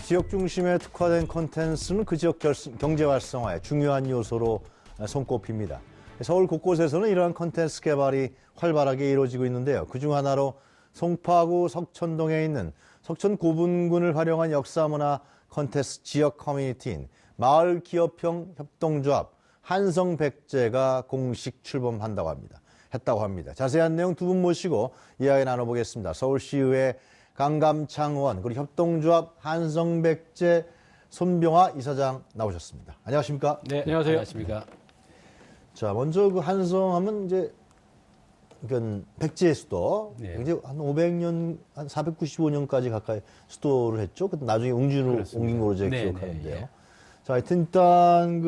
지역 중심에 특화된 콘텐츠는 그 지역 경제 활성화의 중요한 요소로 손꼽힙니다. 서울 곳곳에서는 이러한 콘텐츠 개발이 활발하게 이루어지고 있는데요. 그중 하나로 송파구 석천동에 있는 석천 고분군을 활용한 역사문화 콘텐츠 지역 커뮤니티인 마을기업형 협동조합 한성백제가 공식 출범한다고 합니다. 자세한 내용 두 분 모시고 이야기 나눠보겠습니다. 서울시의회 강감창 의원 그리고 협동조합 한성백제 손병화 이사장 나오셨습니다. 안녕하십니까? 네, 안녕하세요. 안녕하십니까? 자, 먼저 그 한성하면 이제 백제의 수도, 네. 이제 한 500년, 한 495년까지 가까이 수도를 했죠. 나중에 웅진으로 그렇습니다. 옮긴 걸로 제가 네, 기억하는데요. 네, 예. 자, 하여튼 일단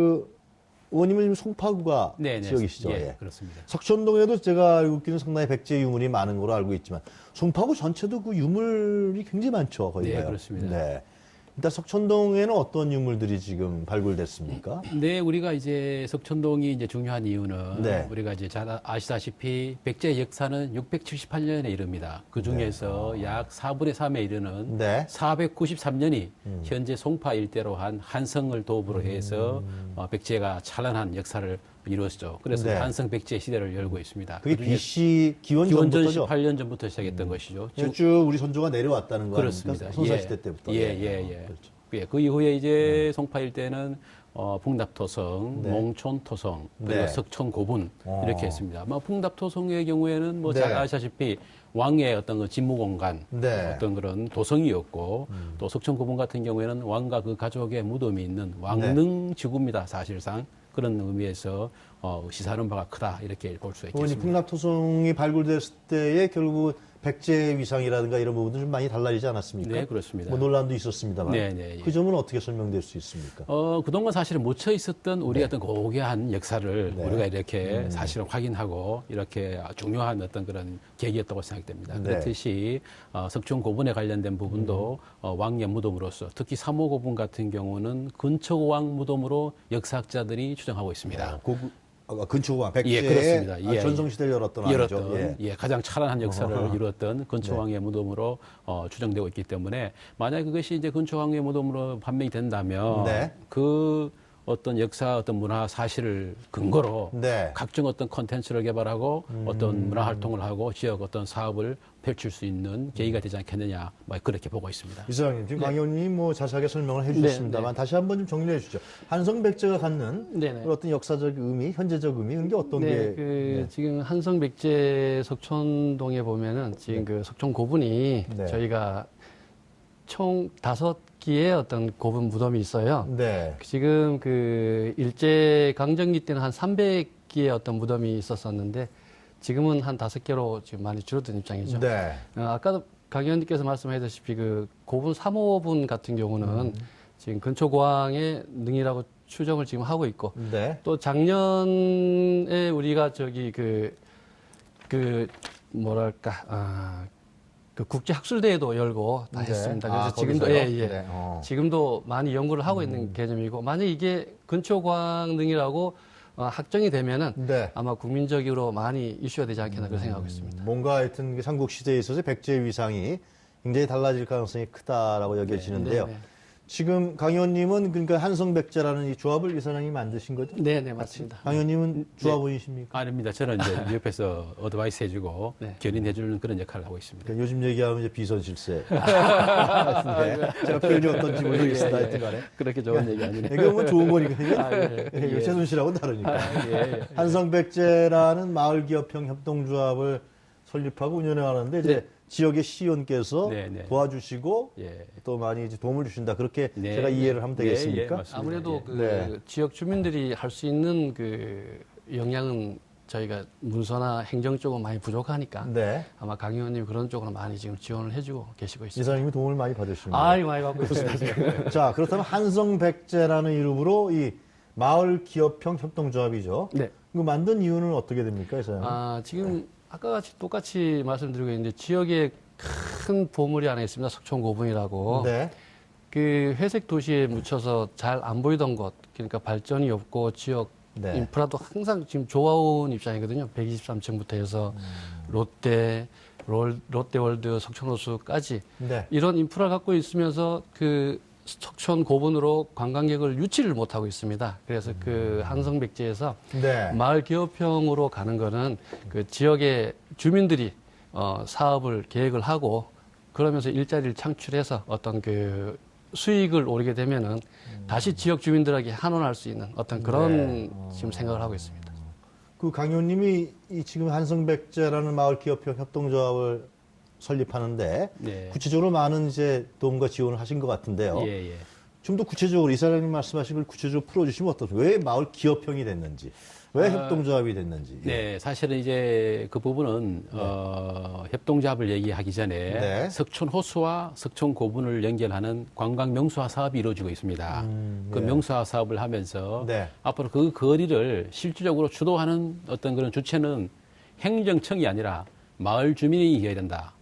의원님은 지금 송파구가 네, 네. 지역이시죠? 예, 그렇습니다. 석천동에도 제가 알고 있기는 상당히 백제 유물이 많은 걸로 알고 있지만 송파구 전체도 그 유물이 굉장히 많죠, 거기가요. 네, 그렇습니다. 네. 일단 석천동에는 어떤 유물들이 지금 발굴됐습니까? 네, 우리가 이제 석천동이 이제 중요한 이유는 네. 우리가 이제 잘 아시다시피 백제 역사는 678년에 이릅니다. 그 중에서 약 4분의 3에 이르는 네. 493년이 현재 송파 일대로 한 한성을 도읍으로 해서 백제가 찬란한 역사를 이루었죠. 그래서 네. 한성 백제 시대를 열고 있습니다. 그게 그중에 BC 기원전 기원전부터죠? 18년 전부터 시작했던 것이죠. 쭉 우리 선조가 내려왔다는 거 그렇습니다. 아닙니까? 선사시대 때부터. 예. 그렇죠. 예, 그 이후에 이제 송파 일대는 풍납토성, 네. 몽촌토성, 그리고 네. 석천고분 이렇게 했습니다. 풍납토성의 경우에는 뭐 네. 잘 아시다시피 왕의 어떤 그 집무공간, 네. 어떤 그런 도성이었고 또 석천고분 같은 경우에는 왕과 그 가족의 무덤이 있는 왕릉지구입니다. 사실상 그런 의미에서 시사하는 바가 크다 이렇게 볼 수 있겠습니다. 풍납토성이 발굴됐을 때에 결국 백제 위상이라든가 이런 부분도 좀 많이 달라지지 않았습니까? 네, 그렇습니다. 뭐 논란도 있었습니다만. 네, 예. 그 점은 어떻게 설명될 수 있습니까? 그동안 사실은 묻혀 있었던 우리 어떤 고귀한 역사를 네. 우리가 이렇게 사실은 확인하고 이렇게 중요한 어떤 그런 계기였다고 생각됩니다. 네. 그렇듯이 석촌 고분에 관련된 부분도 왕의 무덤으로서 특히 3호 고분 같은 경우는 근초왕 무덤으로 역사학자들이 추정하고 있습니다. 근초왕, 백제의 예, 그렇습니다. 예, 전성시대를 열었던 왕이죠. 예. 가장 찬란한 역사를 이루었던 근초왕의 무덤으로 추정되고 있기 때문에 만약 그것이 이제 근초왕의 무덤으로 판명이 된다면 네. 그 어떤 역사, 어떤 문화 사실을 근거로 네. 각종 어떤 콘텐츠를 개발하고 어떤 문화 활동을 하고 지역 어떤 사업을 펼칠 수 있는 계기가 되지 않겠느냐, 그렇게 보고 있습니다. 이사장님, 지금 강 의원님이 뭐 자세하게 설명을 해주셨습니다만 다시 한번 좀 정리해 주시죠. 한성백제가 갖는 네네. 어떤 역사적 의미, 현재적 의미, 그런 게 어떤 게? 지금 한성백제 석촌동에 보면은 지금 그 석촌 고분이 네. 저희가 총 5기의 어떤 고분 무덤이 있어요. 네. 지금 그 일제 강점기 때는 한 300기의 어떤 무덤이 있었었는데 지금은 한 5개로 지금 많이 줄어든 입장이죠. 네. 아까도 강 의원님께서 말씀하셨다시피 그 고분 3호분 같은 경우는 지금 근초고왕의 능이라고 추정을 지금 하고 있고 네. 또 작년에 우리가 저기 그 국제 학술대회도 열고 다 네. 했습니다. 그래서 거기서요? 지금도 네. 지금도 많이 연구를 하고 있는 개념이고 만약 이게 근초광능이라고 확정이 되면은 네. 아마 국민적으로 많이 이슈가 되지 않겠나 그렇게 생각하고 있습니다. 뭔가 하여튼 삼국시대에 있어서 백제의 위상이 굉장히 달라질 가능성이 크다라고 여겨지는데요. 네, 네. 지금 강 의원님은 그러니까 한성백제라는 이 조합을 이사장님이 만드신 거죠? 네, 맞습니다. 강 의원님은 조합원이십니까? 아닙니다. 저는 이제 옆에서 어드바이스 해주고 네. 견인해주는 그런 역할을 하고 있습니다. 그러니까 요즘 얘기하면 이제 비선실세. 네. 제가 표현이 어떤지 모르겠습니다. 하여튼 간에. 그렇게 좋은 얘기 아니네요. 이거 뭐 좋은 거니까요. 아, 예. 최순실하고는 다르니까. 예. 한성백제라는 마을기업형 협동조합을 설립하고 운영해 가는데 이제 지역의 시의원께서 네, 네. 도와주시고 예. 또 많이 이제 도움을 주신다. 그렇게 네, 제가 이해를 하면 예, 되겠습니까? 맞습니다. 아무래도 예. 그 네. 지역 주민들이 할 수 있는 그 역량은 저희가 문서나 행정 쪽은 많이 부족하니까 네. 아마 강 의원님 그런 쪽으로 많이 지금 지원을 해주고 계시고 있습니다. 이사장님이 도움을 많이 받으시는 거예요. 아이 많이 받고 있습니다. 자, 그렇다면 한성백제라는 이름으로 이 마을기업형 협동조합이죠. 네. 이거 만든 이유는 어떻게 됩니까, 이사장님? 지금 아까 같이 똑같이 말씀드리고 있는데 지역에 큰 보물이 하나 있습니다. 석촌고분이라고. 네. 그 회색 도시에 묻혀서 잘 안 보이던 곳, 그러니까 발전이 없고 지역 네. 인프라도 항상 지금 좋아온 입장이거든요. 123층부터 해서 롯데월드, 석촌호수까지 네. 이런 인프라를 갖고 있으면서 그 석촌 고분으로 관광객을 유치를 못하고 있습니다. 그래서 그 한성백제에서 네. 마을 기업형으로 가는 거는 그 지역의 주민들이 사업을 계획을 하고 그러면서 일자리를 창출해서 어떤 그 수익을 오르게 되면은 다시 지역 주민들에게 환원할 수 있는 어떤 그런 지금 생각을 하고 있습니다. 그 강요님이 이 지금 한성백제라는 마을 기업형 협동조합을 설립하는데 네. 구체적으로 많은 이제 도움과 지원을 하신 것 같은데요. 예, 예. 좀 더 구체적으로 이사장님 말씀하신 걸 구체적으로 풀어주시면 어떻습니까? 왜 마을 기업형이 됐는지, 왜 협동조합이 됐는지. 네, 사실은 이제 그 부분은 협동조합을 얘기하기 전에 네. 석촌 호수와 석촌 고분을 연결하는 관광 명소화 사업이 이루어지고 있습니다. 그 네. 명소화 사업을 하면서 네. 앞으로 그 거리를 실질적으로 주도하는 어떤 그런 주체는 행정청이 아니라 마을 주민이 이어야 된다.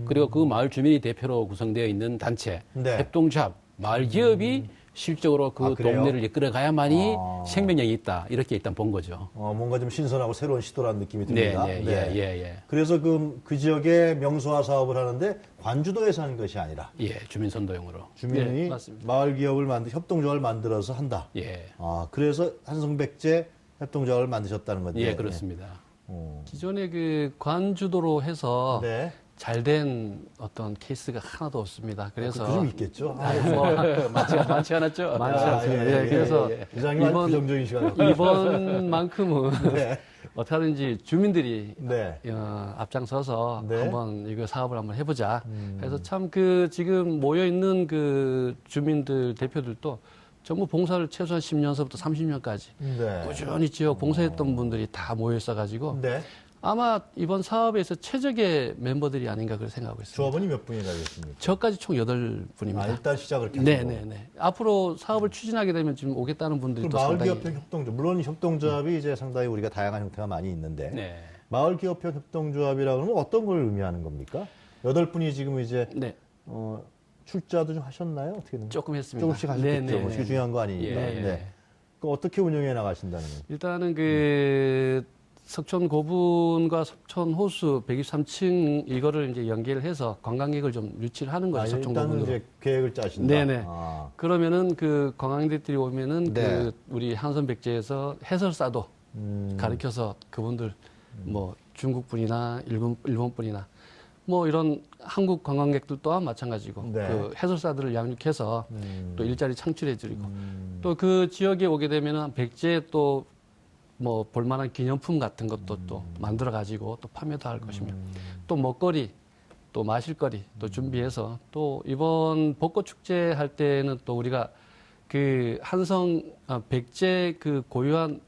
그리고 그 마을 주민이 대표로 구성되어 있는 단체, 네. 협동조합, 마을 기업이 실적으로 그 아, 그래요? 동네를 이끌어가야만이 아. 생명력이 있다. 이렇게 일단 본 거죠. 뭔가 좀 신선하고 새로운 시도라는 느낌이 듭니다. 네, 네, 예. 그래서 그 지역에 명소화 사업을 하는데 관주도에서 하는 것이 아니라 예, 주민 선도용으로. 주민이 네, 맞습니다. 마을 기업을 협동조합을 만들어서 한다. 예. 그래서 한성백제 협동조합을 만드셨다는 건데. 예, 그렇습니다. 기존에 그 관주도로 해서 네. 잘된 어떤 케이스가 하나도 없습니다. 그래서 그좀 있겠죠. 많지 않았죠? 많지 않습니다. 예, 그래서 이장님 아주 부정적인 시간. 이번만큼은 네. 어떻게 하든지 주민들이 네. 앞장서서 네. 한번 이거 사업을 한번 해보자. 그래서 참 그 지금 모여 있는 그 주민들 대표들도 전부 봉사를 최소한 10년서부터 30년까지 네. 꾸준히 지역 봉사했던 분들이 다 모여 있어가지고 네. 아마 이번 사업에서 최적의 멤버들이 아닌가 그렇게 생각하고 있습니다. 조합원이 몇 분이나 되겠습니까? 저까지 총 8분입니다. 일단 시작을 이렇게 하시고. 네네네. 앞으로 사업을 추진하게 되면 지금 오겠다는 분들이 또 마을 상당히 기업형 협동조합. 물론 협동조합이 이제 상당히 우리가 다양한 형태가 많이 있는데 네. 마을 기업형 협동조합이라고 하면 어떤 걸 의미하는 겁니까? 8분이 지금 이제 네, 출자도 좀 하셨나요? 어떻게 되나요? 조금 했습니다. 조금씩 하셨겠죠. 네네. 뭐 그게 중요한 거 아니니까. 예, 예. 네. 그럼 어떻게 운영해 나가신다는 거예요? 일단은 그 석촌 고분과 석촌 호수 123층 이거를 이제 연결해서 관광객을 좀 유치를 하는 거죠. 석촌 일단은 고분으로. 이제 계획을 짜신다. 네네. 아. 그러면은 그 관광객들이 오면은 네. 그 우리 한선백제에서 해설사도 음. 가르쳐서 그분들 뭐 중국 분이나 일본 분이나 뭐 이런 한국 관광객들 또한 마찬가지고 네. 그 해설사들을 양육해서 또 일자리 창출해 드리고 음. 또 그 지역에 오게 되면은 백제 또 뭐 볼만한 기념품 같은 것도 또 만들어 가지고 또 판매도 할 것이며 또 먹거리 또 마실거리 또 준비해서 또 이번 벚꽃 축제 할 때는 또 우리가 그 한성 백제 그 고유한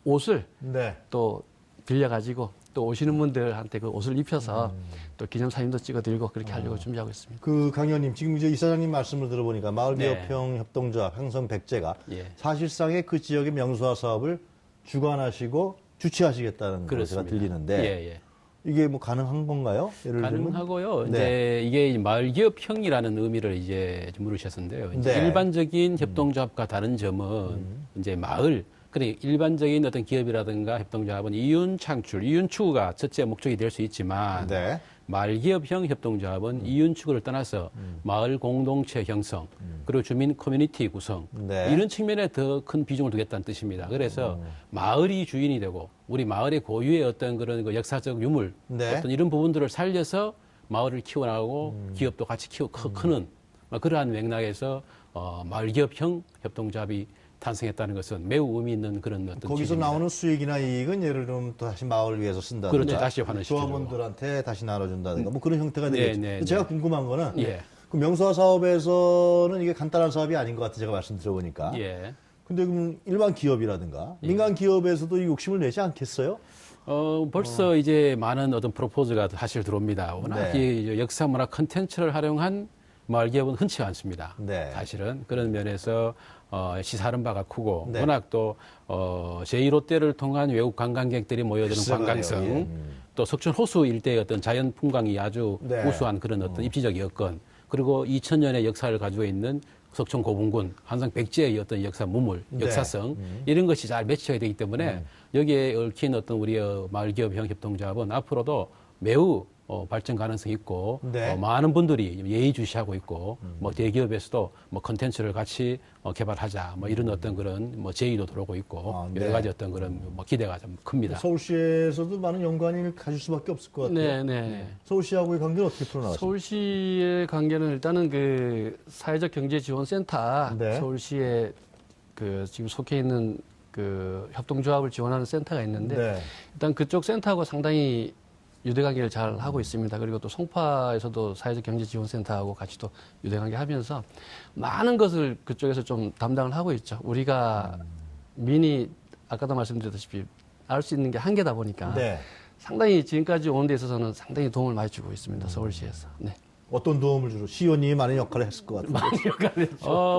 옷을 네. 또 빌려 가지고 또 오시는 분들한테 그 옷을 입혀서 또 기념 사진도 찍어 드리고 그렇게 하려고 준비하고 있습니다. 그 강의원님 지금 이제 이사장님 말씀을 들어보니까 마을 네. 기업형 협동조합 한성백제가 예. 사실상의 그 지역의 명소화 사업을 주관하시고 주최하시겠다는 것가 그렇습니다. 들리는데 예, 예. 이게 뭐 가능한 건가요? 예를 들면 가능하고요. 네. 이제 이게 마을 기업형이라는 의미를 이제 좀 물으셨는데요. 이제 네. 일반적인 협동조합과 다른 점은 이제 마을, 그러니까 일반적인 어떤 기업이라든가 협동조합은 이윤 창출, 이윤 추구가 첫째 목적이 될 수 있지만 네. 마을 기업형 협동조합은 이윤 추구를 떠나서 마을 공동체 형성, 그리고 주민 커뮤니티 구성 네. 이런 측면에 더 큰 비중을 두겠다는 뜻입니다. 그래서 마을이 주인이 되고 우리 마을의 고유의 어떤 그런 그 역사적 유물, 네. 어떤 이런 부분들을 살려서 마을을 키워나가고 기업도 같이 크는 그러한 맥락에서 마을 기업형 협동조합이 탄생했다는 것은 매우 의미 있는 그런 어떤 거기서 취지입니다. 나오는 수익이나 이익은 예를 들면 또 다시 마을을 위해서 쓴다든가 그렇죠. 다시 환원시키죠. 조합원들한테 다시 나눠준다든가 뭐 그런 형태가 네, 되겠죠. 네, 제가 네. 궁금한 거는 예. 그 명소화 사업에서는 이게 간단한 사업이 아닌 것 같아 제가 말씀 들어보니까. 예. 근데 그럼 일반 기업이라든가 민간 기업에서도 이 욕심을 내지 않겠어요? 벌써 이제 많은 어떤 프로포즈가 사실 들어옵니다. 워낙 네. 이 역사 문화 컨텐츠를 활용한 마을 기업은 흔치 않습니다. 네. 사실은 그런 면에서 시사하는 바가 크고 네. 워낙 또 제1호대를 통한 외국 관광객들이 모여드는 글쎄 관광성, 말이에요. 예. 또 석촌 호수 일대의 어떤 자연 풍광이 아주 네. 우수한 그런 어떤 입지적 여건, 그리고 2000년의 역사를 가지고 있는 석촌 고분군, 한성 백제의 어떤 역사 무물, 네. 역사성 이런 것이 잘 매치해야 되기 때문에 여기에 얽힌 어떤 우리의 마을기업형 협동조합은 앞으로도 매우 발전 가능성이 있고 네. 많은 분들이 예의주시하고 있고 뭐 대기업에서도 뭐 컨텐츠를 같이 개발하자 뭐 이런 어떤 그런 뭐 제의도 들어오고 있고 아, 네. 여러 가지 어떤 그런 뭐 기대가 좀 큽니다. 서울시에서도 많은 연관을 가질 수밖에 없을 것 같아요. 네. 서울시하고의 관계는 어떻게 풀어나가십니까? 서울시의 관계는 일단은 그 사회적 경제 지원센터, 네. 서울시에 그 지금 속해 있는 그 협동조합을 지원하는 센터가 있는데 네. 일단 그쪽 센터하고 상당히 유대관계를 잘 하고 있습니다. 그리고 또 송파에서도 사회적 경제지원센터하고 같이 또 유대관계 하면서 많은 것을 그쪽에서 좀 담당을 하고 있죠. 우리가 민이 아까도 말씀드렸다시피 알 수 있는 게 한계다 보니까 네. 상당히 지금까지 오는 데 있어서는 상당히 도움을 많이 주고 있습니다. 서울시에서. 네. 어떤 도움을 주로 시의원님이 많은 역할을 했을 것 같은데. 많이 역할을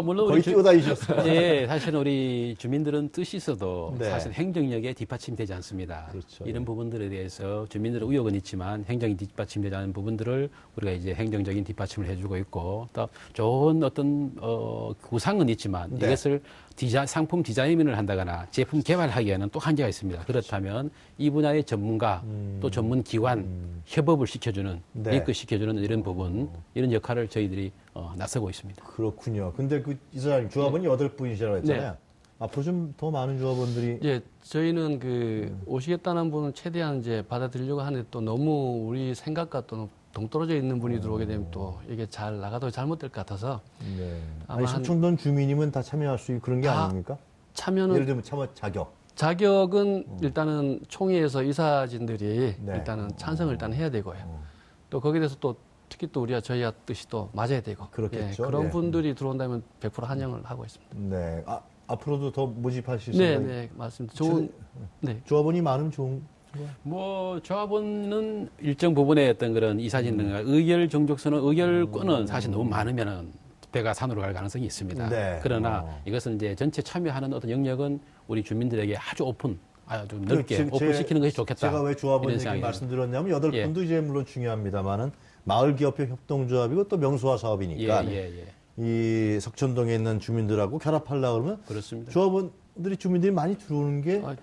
물론 거의 뛰어다니셨어요. 예, 사실은 우리 주민들은 뜻이 있어도 네. 사실 행정력에 뒷받침되지 않습니다. 그렇죠. 이런 부분들에 대해서 주민들의 의혹은 있지만 행정이 뒷받침되지 않은 부분들을 우리가 이제 행정적인 뒷받침을 해주고 있고 또 좋은 어떤 구상은 있지만 네. 이것을 상품 디자인을 한다거나 제품 개발하기에는 또 한계가 있습니다. 그렇다면 이 분야의 전문가 또 전문 기관 협업을 시켜주는 네. 링크 시켜주는 이런 부분 이런 역할을 저희들이 나서고 있습니다. 그렇군요. 근데 그 이사장님 조합원이 8분이시라고 했잖아요. 네. 앞으로 좀 더 많은 조합원들이 예, 저희는 그 오시겠다는 분은 최대한 이제 받아들이려고 하는데 또 너무 우리 생각과 또 동떨어져 있는 분이 들어오게 되면 또 이게 잘 나가도 잘못될 것 같아서 네. 아마 아니 한- 석촌동 주민이면 다 참여할 수 있고 그런 게 다 아닙니까? 예를 참여는 들면 참여 자격. 자격은 일단은 총회에서 이사진들이 네. 일단은 찬성을 일단 해야 되고요. 또 거기에 대해서 또 특히 또 우리가 저희와 뜻이 또 맞아야 되고 그렇겠죠. 예, 그런 네. 분들이 들어온다면 100% 환영을 하고 있습니다. 네. 앞으로도 더 모집하실 네, 생각이 네, 맞습니다. 좋은 네. 조합원이 많으면 좋은 뭐 조합원은 일정 부분의 어떤 그런 이사진 등과 의결 종족선언 의결권은 사실 너무 많으면은 배가 산으로 갈 가능성이 있습니다. 네. 그러나 이것은 이제 전체 참여하는 어떤 영역은 우리 주민들에게 아주 아주 넓게 제- 오픈시키는 것이 좋겠다. 제가 왜 조합원 이런 얘기 생각이 말씀드렸냐면 8분도 예. 이제 물론 중요합니다만은 마을기업형 협동조합이고 또 명수화 사업이니까 예. 이 석천동에 있는 주민들하고 결합하려고 그러면 그렇습니다. 조합원들이 주민들이 많이 들어오는 게 아,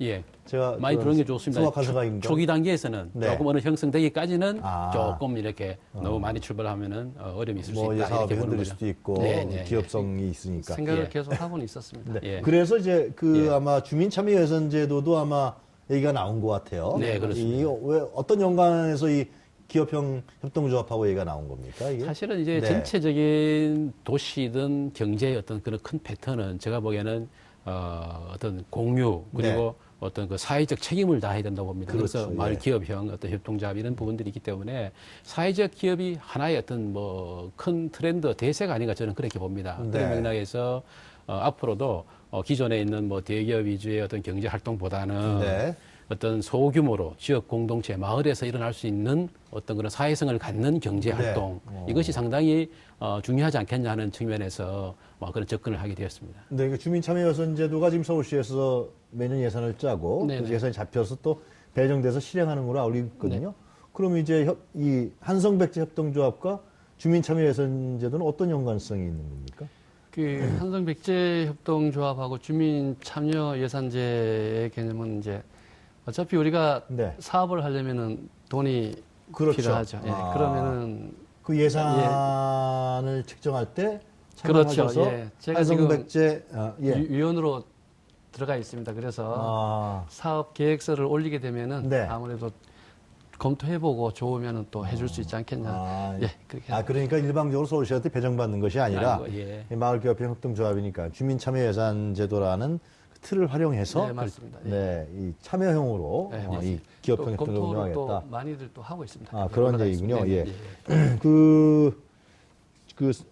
예. 제가 예. 많이 들어오는 게 좋습니다. 수확한 생각입니다. 초기 단계에서는 네. 조금 어느 형성되기까지는 아. 조금 이렇게 너무 많이 출발하면은 어려움이 있을 수 뭐 있다. 이제 사업이 이렇게 보는 흔들릴 거죠. 수도 있고 네. 기업성이 있으니까. 생각을 예. 계속 하고는 있었습니다. 네. 예. 그래서 이제 그 예. 아마 주민참여예산제도도 아마 얘기가 나온 것 같아요. 네, 그렇습니다. 왜 어떤 연관에서 이 기업형 협동조합하고 얘기가 나온 겁니까? 이게? 사실은 이제 네. 전체적인 도시든 경제의 어떤 그런 큰 패턴은 제가 보기에는 어떤 공유 그리고 어떤 그 사회적 책임을 다해야 된다고 봅니다. 그래서 그렇죠. 마을 예. 기업형 어떤 협동조합 이런 부분들이 있기 때문에 사회적 기업이 하나의 어떤 뭐 큰 트렌드 대세가 아닌가 저는 그렇게 봅니다. 네. 그런 맥락에서 앞으로도 기존에 있는 뭐 대기업 위주의 어떤 경제 활동보다는 네. 어떤 소규모로 지역 공동체 마을에서 일어날 수 있는 어떤 그런 사회성을 갖는 경제 네. 활동 이것이 상당히 중요하지 않겠냐 하는 측면에서 그런 접근을 하게 되었습니다. 네, 그 주민참여예산제도가 지금 서울시에서 매년 예산을 짜고 네네. 그 예산이 잡혀서 또 배정돼서 실행하는 걸로 알고 있거든요. 네. 그럼 이제 이 한성백제 협동조합과 주민참여예산제도는 어떤 연관성이 있는 겁니까? 그 한성백제협동조합하고 주민참여예산제의 개념은 이제 어차피 우리가 네. 사업을 하려면은 돈이 그렇죠. 필요하죠. 예, 아. 그러면은 그 예산을 책정할 때 그렇죠. 참여하셔서 예. 제가 지금 한성백제 위원으로 들어가 있습니다. 그래서 아, 사업 계획서를 올리게 되면은 네. 아무래도 검토해보고 좋으면은 또 해줄 수 있지 않겠냐. 아, 예, 그렇게. 그러니까 일방적으로 서울시한테 배정받는 것이 아니라 아이고, 예. 이 마을기업형 협동조합이니까 주민참여예산제도라는 그 틀을 활용해서 네, 맞습니다. 예. 네, 이 참여형으로 네, 이 맞습니다. 기업형 또 협동을 검토를 또 운영하겠다. 많이들 또 하고 있습니다. 아, 그런 올라가 얘기군요. 있습니다. 예. 그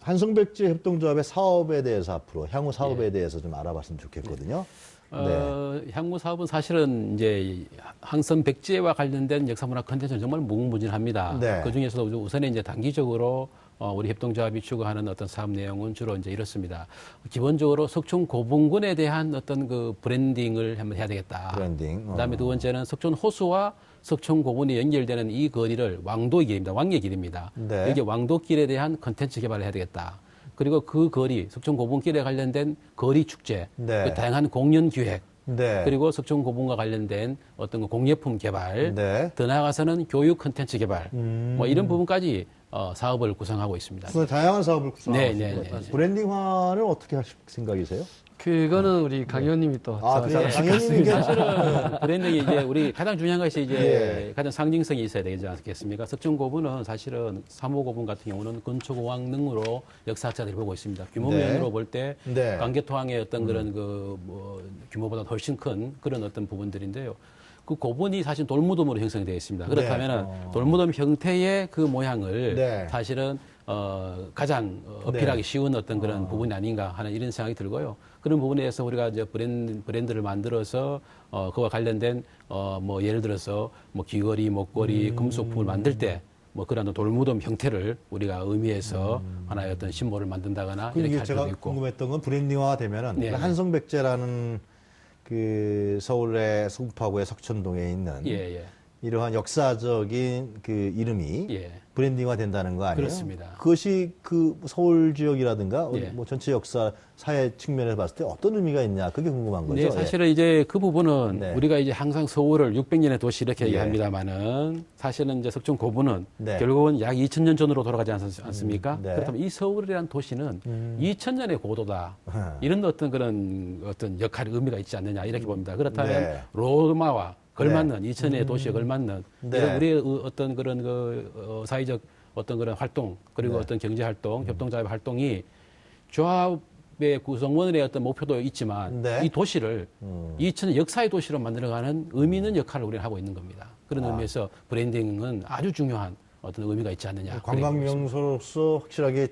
한성백제 협동조합의 사업에 대해서 앞으로 향후 사업에 대해서 좀 알아봤으면 좋겠거든요. 네. 향후 사업은 사실은 이제 항선 백제와 관련된 역사문화 컨텐츠는 정말 무궁무진합니다. 네. 그 중에서도 우선에 이제 단기적으로 우리 협동조합이 추구하는 어떤 사업 내용은 주로 이제 이렇습니다. 기본적으로 석촌 고분군에 대한 어떤 그 브랜딩을 한번 해야 되겠다. 브랜딩. 그다음에 두 번째는 석촌 호수와 석촌 고분이 연결되는 이 거리를 왕도의 길입니다. 왕의 길입니다. 네. 여기 왕도길에 대한 컨텐츠 개발을 해야 되겠다. 그리고 그 거리, 석촌 고분길에 관련된 거리 축제, 네. 그 다양한 공연 기획, 네. 그리고 석촌 고분과 관련된 어떤 그 공예품 개발, 네. 더 나아가서는 교육 컨텐츠 개발, 뭐 이런 부분까지 사업을 구성하고 있습니다. 그래서 다양한 사업을 구성하고 네, 있습니다. 네, 네, 네. 브랜딩화는 어떻게 하실 생각이세요? 그거는 우리 강 의원님이 또 그래요? 당연히 이게 사실은 브랜딩이 이제 우리 가장 중요한 것이 이제 예. 가장 상징성이 있어야 되지 않겠습니까? 석촌 고분은 사실은 3호 고분 같은 경우는 근초 왕릉으로 역사학자들이 보고 있습니다. 규모 네. 면으로 볼 때 네. 광개토항의 어떤 그런 그 뭐 규모보다 훨씬 큰 그런 어떤 부분들인데요. 그 고분이 사실 돌무덤으로 형성이 되어 있습니다. 그렇다면은 돌무덤 형태의 그 모양을 네. 사실은 가장 어필하기 네. 쉬운 어떤 그런 부분이 아닌가 하는 이런 생각이 들고요. 그런 부분에서 우리가 이제 브랜드를 만들어서 그와 관련된 뭐 예를 들어서 뭐 귀걸이, 목걸이, 금속품을 만들 때 뭐 그런 돌무덤 형태를 우리가 의미해서 하나의 어떤 심볼을 만든다거나 이렇게 그리고 할 제가 수도 있고. 궁금했던 건 브랜딩화 되면은 네. 그 한성백제라는 그 서울의 송파구의 석천동에 있는 예, 예. 이러한 역사적인 그 이름이 예. 브랜딩화 된다는 거 아니에요? 그렇습니다. 그것이 그 서울 지역이라든가 예. 뭐 전체 역사 사회 측면에서 봤을 때 어떤 의미가 있냐 그게 궁금한 거죠. 네, 사실은 이제 그 부분은 네. 우리가 이제 항상 서울을 600년의 도시 이렇게 예. 얘기합니다만은 사실은 이제 석촌 고분은 네. 결국은 약 2000년 전으로 돌아가지 않습니까? 네. 그렇다면 이 서울이라는 도시는 2000년의 고도다. 예. 이런 어떤 역할 의미가 있지 않느냐 이렇게 봅니다. 그렇다면 네. 로마와 걸맞는 2000년의 도시에 걸맞는 네. 이런 우리의 어떤 그런 사회적 어떤 그런 활동 그리고 네. 어떤 경제 활동, 협동조합 활동이 조합의 구성원의 어떤 목표도 있지만 네. 이 도시를 2000년 역사의 도시로 만들어가는 의미 있는 역할을 우리가 하고 있는 겁니다. 그런 의미에서 브랜딩은 아주 중요한 어떤 의미가 있지 않느냐. 관광 명소로서 확실하게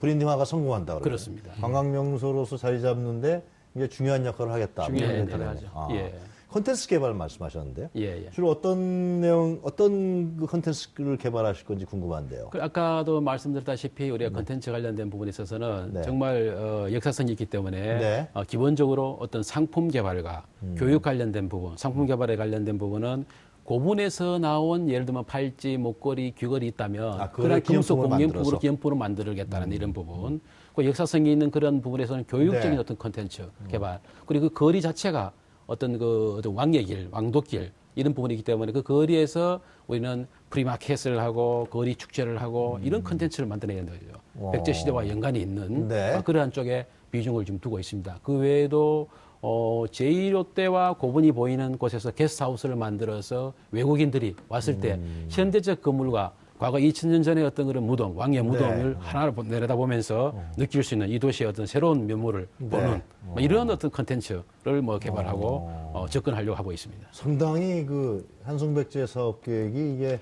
브랜딩화가 성공한다 그러면. 그렇습니다. 관광 명소로서 자리 잡는데 이게 중요한 역할을 하겠다. 중요한 뭐 역할을 이런 하죠. 아. 예. 콘텐츠 개발 말씀하셨는데요. 예, 예. 주로 어떤 내용, 어떤 그 콘텐츠를 개발하실 건지 궁금한데요. 그 아까도 말씀드렸다시피 우리가 컨텐츠 관련된 부분에 있어서는 네. 정말 역사성이 있기 때문에 네. 기본적으로 어떤 상품 개발과 교육 관련된 부분, 상품 개발에 관련된 부분은 고분에서 나온 예를 들면 팔찌, 목걸이, 귀걸이 있다면 아, 그거를 그런 금속 기념품으로 공예품으로 만들어서? 기념품으로 만들겠다는 이런 부분. 그 역사성이 있는 그런 부분에서는 교육적인 네. 어떤 컨텐츠 개발. 그리고 그 거리 자체가 어떤 어떤 왕의 길, 왕도길 이런 부분이기 때문에 그 거리에서 우리는 프리마켓을 하고 거리 축제를 하고 이런 컨텐츠를 만들어내야 되는 거죠. 와. 백제 시대와 연관이 있는 네. 그러한 쪽에 비중을 좀 두고 있습니다. 그 외에도 제1호 때와 고분이 보이는 곳에서 게스트하우스를 만들어서 외국인들이 왔을 때 현대적 건물과 과거 2000년 전의 어떤 그런 무덤, 왕의 무덤을 하나를 내려다보면서 느낄 수 있는 이 도시의 어떤 새로운 면모를 보는 뭐 이런 어떤 컨텐츠를 뭐 개발하고 접근하려고 하고 있습니다. 상당히 그 한성백제 사업 계획이 이게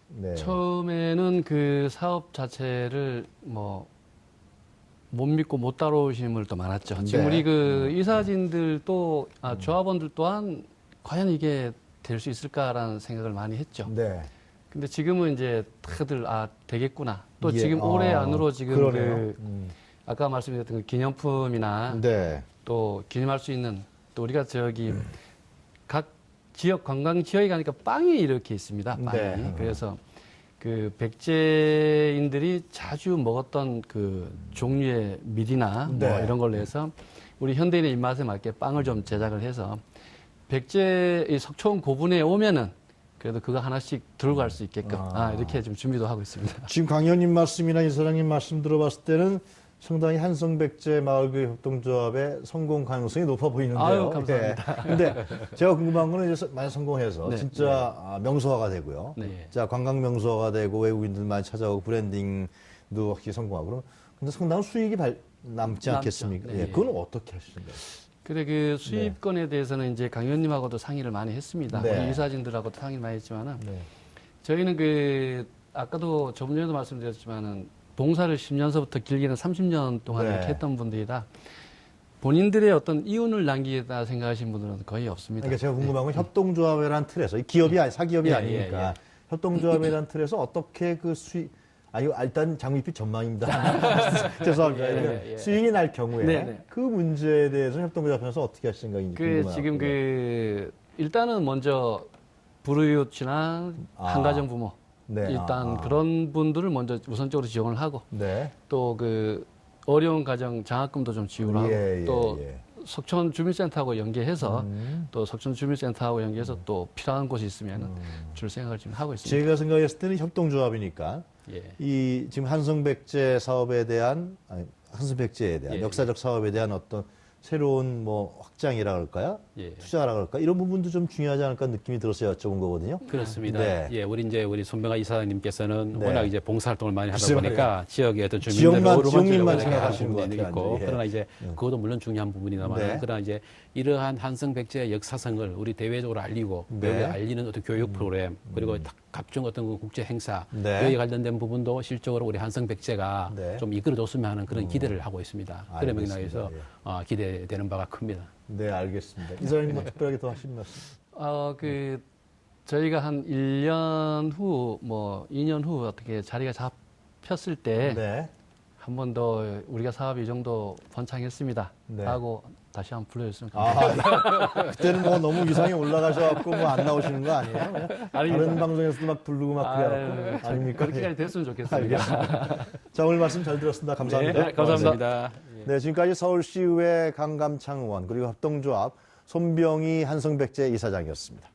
네. 처음에는 그 사업 자체를 뭐 못 믿고 못 따라오시는 분들도 많았죠. 지금 네. 우리 그 이사진들도 조합원들 또한 과연 이게 될 수 있을까라는 생각을 많이 했죠. 네. 근데 지금은 이제 다들 되겠구나. 또 예. 지금 올해 안으로 지금 그러네요. 아까 말씀드렸던 그 기념품이나 네. 또 기념할 수 있는 또 우리가 저기 각 지역 관광 지역에 가니까 빵이 이렇게 있습니다. 빵이. 네. 그래서 그 백제인들이 자주 먹었던 그 종류의 밀이나 뭐 네. 이런 걸로 해서 우리 현대인의 입맛에 맞게 빵을 좀 제작을 해서 백제 이 석촌 고분에 오면은 그래도 그거 하나씩 들고 갈 수 있게끔 이렇게 좀 준비도 하고 있습니다. 지금 강 의원님 말씀이나 이 사장님 말씀 들어봤을 때는 상당히 한성백제 마을교육 협동조합의 성공 가능성이 높아 보이는데요. 아유, 감사합니다. 근데 제가 궁금한 거는 이제 만약 성공해서 네. 진짜 명소화가 되고요. 네. 자, 관광 명소화가 되고 외국인들 많이 찾아오고 브랜딩도 확실히 성공하고 그러면 근데 상당한 수익이 남지 않겠습니까? 네. 예, 그건 어떻게 하시는가요? 그래 그 수입권에 대해서는 이제 강 의원님하고도 상의를 많이 했습니다. 네. 우리 이사진들하고도 상의를 많이 했지만은 네. 저희는 그 아까도 저번 주에도 말씀드렸지만은 봉사를 10년서부터 길게는 30년 동안 네. 이렇게 했던 분들이라 본인들의 어떤 이윤을 남기겠다 생각하시는 분들은 거의 없습니다. 그러니까 제가 궁금한 건 협동조합이라는 틀에서 이 기업이 사기업이 예, 아니니까 예, 예. 협동조합이라는 틀에서 어떻게 그 수익 일단 장밋빛 전망입니다. 죄송합니다. 예, 예. 수익이 날 경우에 네, 네. 그 문제에 대해서 협동조합에서 어떻게 하실 생각인지 그 궁금해요. 지금 그 일단은 먼저 불우이웃이나 한가정 부모 네. 일단 그런 분들을 먼저 우선적으로 지원을 하고 네. 또 그 어려운 가정 장학금도 좀 지원을 하고 예, 예, 또 예. 석촌 주민센터하고 연계해서 또 석촌 주민센터하고 연계해서 또 필요한 곳이 있으면 줄 생각을 지금 하고 있습니다. 제가 생각했을 때는 협동조합이니까 예. 이 지금 한성백제 사업에 대한 한성백제에 대한 예, 역사적 사업에 대한 어떤 새로운 뭐 확장이라 그럴까요? 예. 투자라 그럴까? 이런 부분도 좀 중요하지 않을까 느낌이 들어서 여쭤본 거거든요. 그렇습니다. 네. 예, 우리 손병아 이사장님께서는 네. 워낙 이제 봉사활동을 많이 하다 글쎄 보니까 지역의 어떤 주민들을 지역민만 어루만지려고 생각하시는 것 부분이 같아요, 있고 완전히. 예. 그러나 이제 그것도 물론 중요한 부분이다만 네. 그러나 이제 이러한 한성백제의 역사성을 우리 대외적으로 알리고 네. 여기에 알리는 어떤 교육 프로그램 그리고 각종 어떤 그 국제 행사 네. 여기에 관련된 부분도 실적으로 우리 한성백제가 네. 좀 이끌어줬으면 하는 그런 기대를 하고 있습니다. 그런 알겠습니다. 맥락에서 예. 기대되는 바가 큽니다. 네, 알겠습니다. 이사장님 뭐 특별하게 더 하신 말씀? 저희가 한 1년 후, 뭐 2년 후 어떻게 자리가 잡혔을 때 네. 한 번 더 우리가 사업이 이 정도 번창했습니다. 네. 하고 다시 한번 불러줬으면 좋겠습니다. 그때는 뭐 너무 위상이 올라가셔갖고 뭐 안 나오시는 거 아니에요? 다른 방송에서도 막 부르고 막 그래갖고 아닙니까? 그렇게까지 됐으면 좋겠습니다. 알겠습니다. 자, 오늘 말씀 잘 들었습니다. 감사합니다. 네, 감사합니다. 네, 지금까지 서울시의회 강감창 의원 그리고 협동조합 손병희 한성백제 이사장이었습니다.